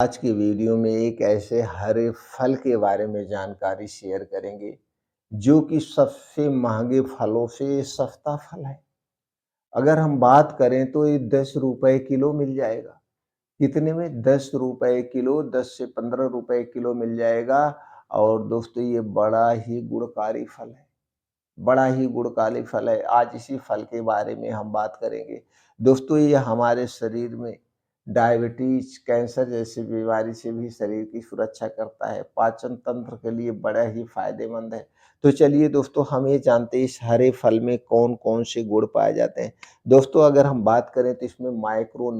आज की वीडियो में एक ऐसे हरे फल के बारे में जानकारी शेयर करेंगे, जो कि सबसे महँगे फलों से सस्ता फल है। अगर हम बात करें तो ये ₹10 किलो मिल जाएगा। कितने में? ₹10 किलो, 10 से ₹15 किलो मिल जाएगा। और दोस्तों ये बड़ा ही गुणकारी फल है। बड़ा ही गुणकारी फल है। आज इसी फल के बारे में हम बात करेंगे। दोस्तों ये हमारे शरीर में डायबिटीज, कैंसर जैसी बीमारी से भी शरीर की सुरक्षा करता है। पाचन तंत्र के लिए बड़ा ही फायदेमंद है। तो चलिए दोस्तों हम ये जानते हैं इस हरे फल में कौन-कौन से गुण पाए जाते हैं। दोस्तों अगर हम बात करें तो इसमें माइक्रो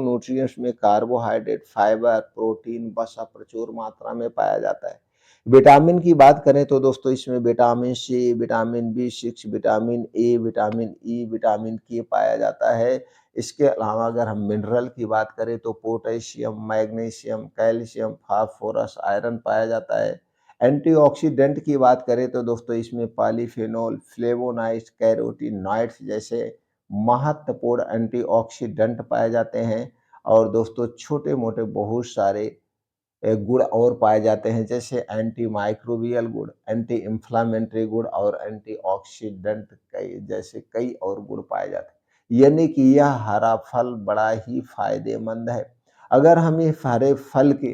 न्यूट्रिएंट्स में कार्बोहाइड्रेट, फाइबर, प्रोटीन, वसा प्रचुर मात्रा में पाया जाता है। विटामिन की बात करें तो दोस्तों इसमें विटामिन सी, विटामिन बी6, vitamin A, vitamin E, vitamin K पाया जाता है। इसके अलावा अगर हम मिनरल की बात करें तो potassium, magnesium, calcium, phosphorus, iron पाया जाता है। एंटीऑक्सीडेंट की बात करें तो दोस्तों इसमें पॉलीफेनोल, फ्लेवोनॉइड्स, कैरोटीनॉइड्स जैसे महत्वपूर्ण एंटीऑक्सीडेंट पाए जाते हैं। और दोस्तों छोटे-मोटे बहुत सारे गुण और पाए जाते हैं, जैसे एंटी माइक्रोबियल गुण, एंटी इंफ्लेमेटरी गुण और एंटीऑक्सीडेंट कई जैसे कई और गुण पाए जाते हैं। यानी कि यह हरा फल बड़ा ही फायदेमंद है। अगर हम ये हरे फल के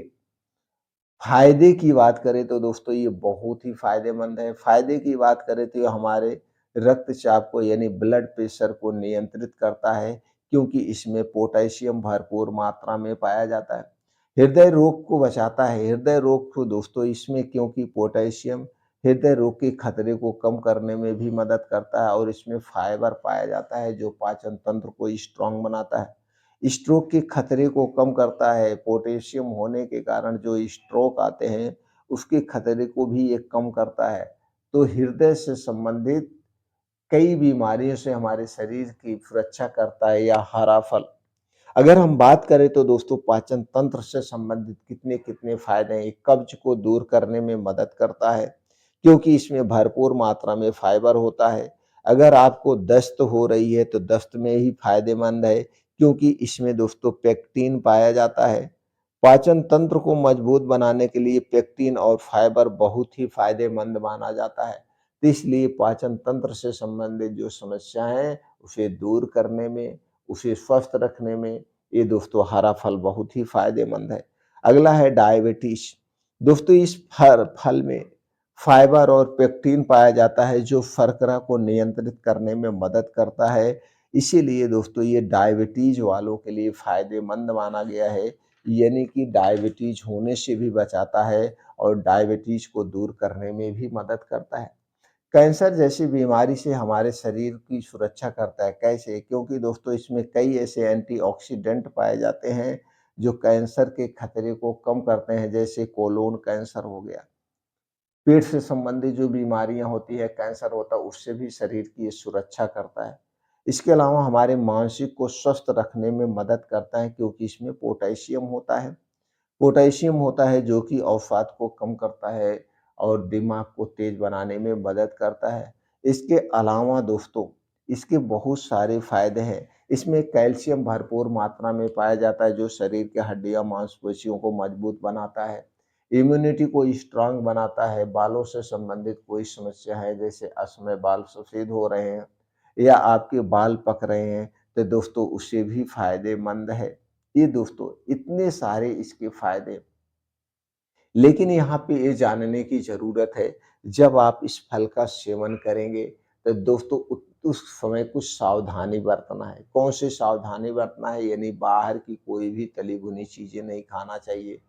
फायदे की बात करें तो दोस्तों ये बहुत ही फायदेमंद है। फायदे की बात करें तो ये हमारे रक्तचाप को यानी ब्लड प्रेशर को नियंत्रित करता है, क्योंकि इसमें पोटेशियम भरपूर मात्रा में पाया जाता है। हृदय रोग को बचाता है। हृदय रोग को दोस्तों इसमें क्योंकि पोटेशियम हृदय रोग के खतरे को कम करने में भी मदद करता है। और इसमें फाइबर पाया जाता है जो पाचन तंत्र को स्ट्रांग बनाता है, स्ट्रोक के खतरे को कम करता है। पोटेशियम होने के कारण जो स्ट्रोक आते हैं, उसके खतरे को भी ये कम करता है। तो हृदय से संबंधित कई बीमारियों से हमारे शरीर की सुरक्षा करता है यह हरा फल। अगर हम बात करें तो दोस्तों पाचन तंत्र से संबंधित कितने-कितने फायदे हैं। ये कब्ज को दूर करने में मदद करता है, क्योंकि इसमें भरपूर मात्रा में फाइबर होता है। अगर आपको दस्त हो रही है तो दस्त में ही फायदेमंद है, क्योंकि इसमें दोस्तों पेक्टिन पाया जाता है। पाचन तंत्र को मजबूत बनाने के लिए पेक्टिन और फाइबर बहुत ही फायदेमंद माना जाता है। तो इसलिए पाचन तंत्र से संबंधित जो समस्याएं हैं, उसे दूर करने में, उसे स्वस्थ रखने में ये दोस्तों हरा फल बहुत ही फायदेमंद है। अगला है डायबिटीज। दोस्तों इस फल में फाइबर और पेक्टिन पाया जाता है जो शर्करा को नियंत्रित करने में मदद करता है। इसीलिए दोस्तों ये डायबिटीज वालों के लिए फायदेमंद माना गया है, यानी कि डायबिटीज होने से भी बचाता है और डायबिटीज को दूर करने में भी मदद करता है। कैंसर जैसी बीमारी से हमारे शरीर की सुरक्षा करता है। कैसे? क्योंकि दोस्तों इसमें कई ऐसे एंटीऑक्सीडेंट पाए जाते हैं जो कैंसर के खतरे को कम करते हैं, जैसे कोलोन कैंसर हो गया। पेट से संबंधित जो बीमारियां होती है, कैंसर होता है, उससे भी शरीर की ये सुरक्षा करता है। इसके अलावा हमारे मानसिक को स्वस्थ रखने में मदद करता है, क्योंकि इसमें पोटेशियम होता है। पोटेशियम होता है जो कि अवसाद को कम करता है और दिमाग को तेज बनाने में मदद करता है। इसके अलावा दोस्तों इसके बहुत सारे फायदे हैं। इसमें कैल्शियम भरपूर मात्रा में पाया जाता है जो शरीर के हड्डियां मांसपेशियों को मजबूत बनाता है, इम्यूनिटी को स्ट्रांग बनाता है। बालों से संबंधित कोई समस्या है, जैसे असमय बाल सफेद हो रहे हैं या आपके बाल पक रहे हैं, तो दोस्तों उससे भी फायदेमंद है। ये दोस्तों इतने सारे इसके फायदे, लेकिन यहाँ पे ये जानने की ज़रूरत है, जब आप इस फल का सेवन करेंगे तो दोस्तों उस समय कुछ सावधानी बरतना है। कौन सी सावधानी बरतना है? यानी बाहर की कोई भी तली भुनी चीज़ें नहीं खाना चाहिए,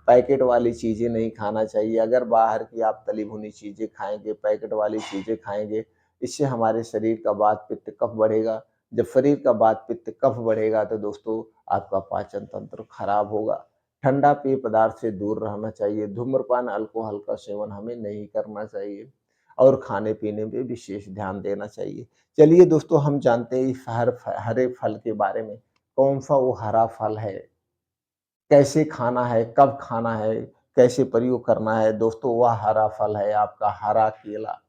पैकेट वाली चीज़ें नहीं खाना चाहिए। अगर बाहर की आप तली भुनी चीज़ें खाएँगे, पैकेट वाली चीज़ें खाएँगे, इससे हमारे शरीर का वात पित्त कफ बढ़ेगा। जब शरीर का वात पित्त कफ बढ़ेगा तो दोस्तों आपका पाचन तंत्र खराब होगा। ठंडा पेय पदार्थ से दूर रहना चाहिए। धूम्रपान, अल्कोहल का सेवन हमें नहीं करना चाहिए और खाने-पीने पे विशेष ध्यान देना चाहिए। चलिए दोस्तों हम जानते हैं इस हरे फल के बारे में, कौन-सा वो हरा फल है, कैसे खाना है, कब खाना है, कैसे प्रयोग करना है। दोस्तों वह हरा फल है आपका हरा केला।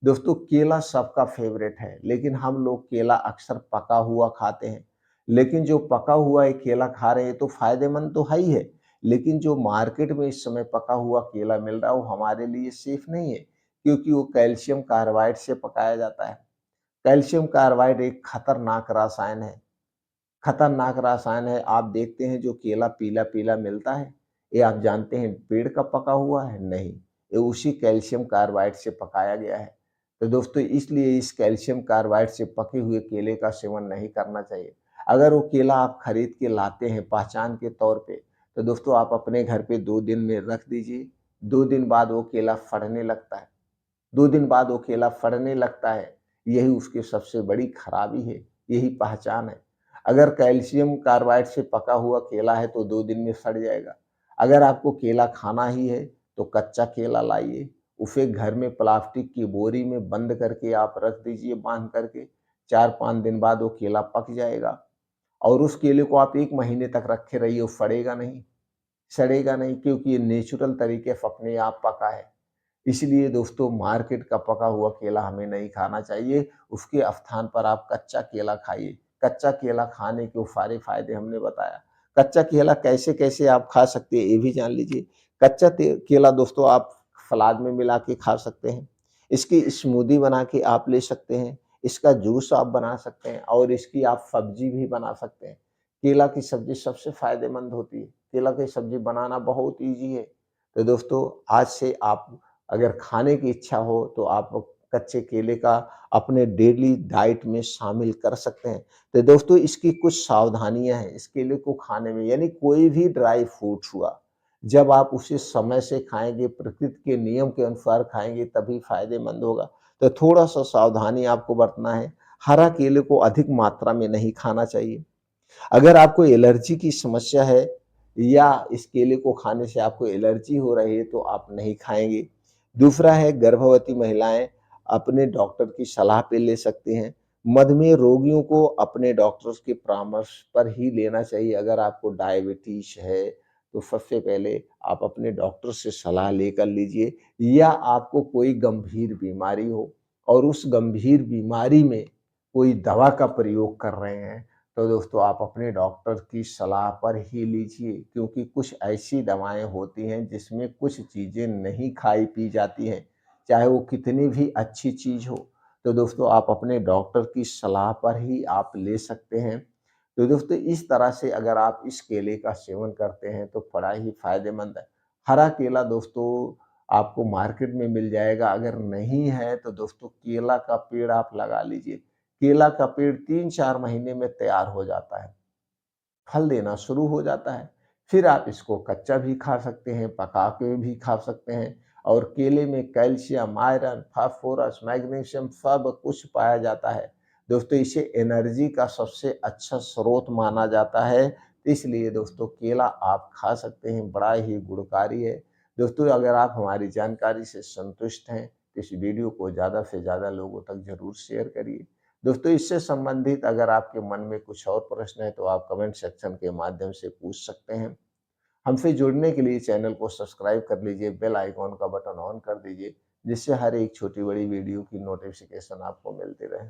दोस्तों केला सबका फेवरेट है, लेकिन हम लोग केला अक्सर पका हुआ खाते हैं। लेकिन जो पका हुआ एक केला खा रहे हैं तो फ़ायदेमंद तो है ही है, लेकिन जो मार्केट में इस समय पका हुआ केला मिल रहा है वो हमारे लिए सेफ नहीं है, क्योंकि वो कैल्शियम कार्बाइड से पकाया जाता है। कैल्शियम कार्बाइड एक खतरनाक रसायन है। खतरनाक रसायन है। आप देखते हैं जो केला पीला-पीला मिलता है, ये आप जानते हैं पेड़ का पका हुआ है? नहीं, ये उसी कैल्शियम कार्बाइड से पकाया गया है। तो दोस्तों इसलिए इस कैल्शियम कार्बाइड से पके हुए केले का सेवन नहीं करना चाहिए। अगर वो केला आप खरीद के लाते हैं पहचान के तौर पे, तो दोस्तों आप अपने घर पे 2 दिन में रख दीजिए, 2 दिन बाद वो केला फटने लगता है। 2 दिन बाद वो केला फटने लगता है, यही उसकी सबसे बड़ी खराबी है, यही पहचान है। अगर कैल्शियम कार्बाइड से पका हुआ केला है तो 2 दिन में सड़ जाएगा। अगर आपको केला खाना ही है तो कच्चा केला लाइए, उसे घर में प्लास्टिक की बोरी में बंद करके आप रख दीजिए बाँध करके, 4-5 दिन बाद वो केला पक जाएगा और उस केले को आप 1 महीने तक रखे रहिए, वो सड़ेगा नहीं, सड़ेगा नहीं क्योंकि ये नेचुरल तरीके से अपने आप पका है। इसलिए दोस्तों मार्केट का पका हुआ केला हमें नहीं खाना चाहिए, उसके स्थान पर आप कच्चा केला खाइए। कच्चा केला खाने के वो सारे फ़ायदे हमने बताया। कच्चा केला कैसे-कैसे आप खा सकते हैं ये भी जान लीजिए। कच्चा ते केला दोस्तों आप सलाद में मिला के खा सकते हैं। इसकी स्मूदी बना के आप ले सकते हैं। इसका जूस आप बना सकते हैं और इसकी आप सब्ज़ी भी बना सकते हैं। केला की सब्ज़ी सबसे फ़ायदेमंद होती है। केला की सब्ज़ी बनाना बहुत ईज़ी है। तो दोस्तों आज से आप अगर खाने की इच्छा हो तो आप कच्चे केले का अपने डेली डाइट में शामिल कर सकते हैं। तो दोस्तों इसकी कुछ सावधानियाँ हैं इस केले को खाने में, यानी कोई भी ड्राई फ्रूट्स हुआ, जब आप उसे समय से खाएँगे, प्रकृति के नियम के अनुसार खाएँगे तभी फ़ायदेमंद होगा। तो थोड़ा-सा सावधानी आपको बरतना है। हरा केले को अधिक मात्रा में नहीं खाना चाहिए। अगर आपको एलर्जी की समस्या है या इस केले को खाने से आपको एलर्जी हो रही है तो आप नहीं खाएँगे। दूसरा है गर्भवती महिलाएँ अपने डॉक्टर की सलाह पे ले सकती हैं। मधुमेह रोगियों को अपने डॉक्टर्स के परामर्श पर ही लेना चाहिए। अगर आपको डायबिटीज़ है तो सबसे पहले आप अपने डॉक्टर से सलाह लेकर लीजिए, या आपको कोई गंभीर बीमारी हो और उस गंभीर बीमारी में कोई दवा का प्रयोग कर रहे हैं, तो दोस्तों आप अपने डॉक्टर की सलाह पर ही लीजिए, क्योंकि कुछ ऐसी दवाएँ होती हैं जिसमें कुछ चीज़ें नहीं खाई-पी जाती हैं, चाहे वो कितनी भी अच्छी चीज़ हो। तो दोस्तों आप अपने डॉक्टर की सलाह पर ही आप ले सकते हैं। तो दोस्तों इस तरह से अगर आप इस केले का सेवन करते हैं तो बड़ा ही फ़ायदेमंद है। हरा केला दोस्तों आपको मार्केट में मिल जाएगा, अगर नहीं है तो दोस्तों केला का पेड़ आप लगा लीजिए। केला का पेड़ 3-4 महीने में तैयार हो जाता है, फल देना शुरू हो जाता है। फिर आप इसको कच्चा भी खा सकते हैं, पका के भी खा सकते हैं और केले में कैल्शियम, आयरन, फास्फोरस, मैग्नीशियम सब कुछ पाया जाता है। दोस्तों इसे एनर्जी का सबसे अच्छा स्रोत माना जाता है, इसलिए दोस्तों केला आप खा सकते हैं, बड़ा ही गुणकारी है। दोस्तों अगर आप हमारी जानकारी से संतुष्ट हैं, तो इस वीडियो को ज़्यादा से ज़्यादा लोगों तक ज़रूर शेयर करिए। दोस्तों इससे संबंधित अगर आपके मन में कुछ और प्रश्न है तो आप कमेंट सेक्शन के माध्यम से पूछ सकते हैं। हमसे जुड़ने के लिए चैनल को सब्सक्राइब कर लीजिए, बेल आइकॉन का बटन ऑन कर दीजिए, जिससे हर एक छोटी-बड़ी वीडियो की नोटिफ़िकेशन आपको मिलती रहे।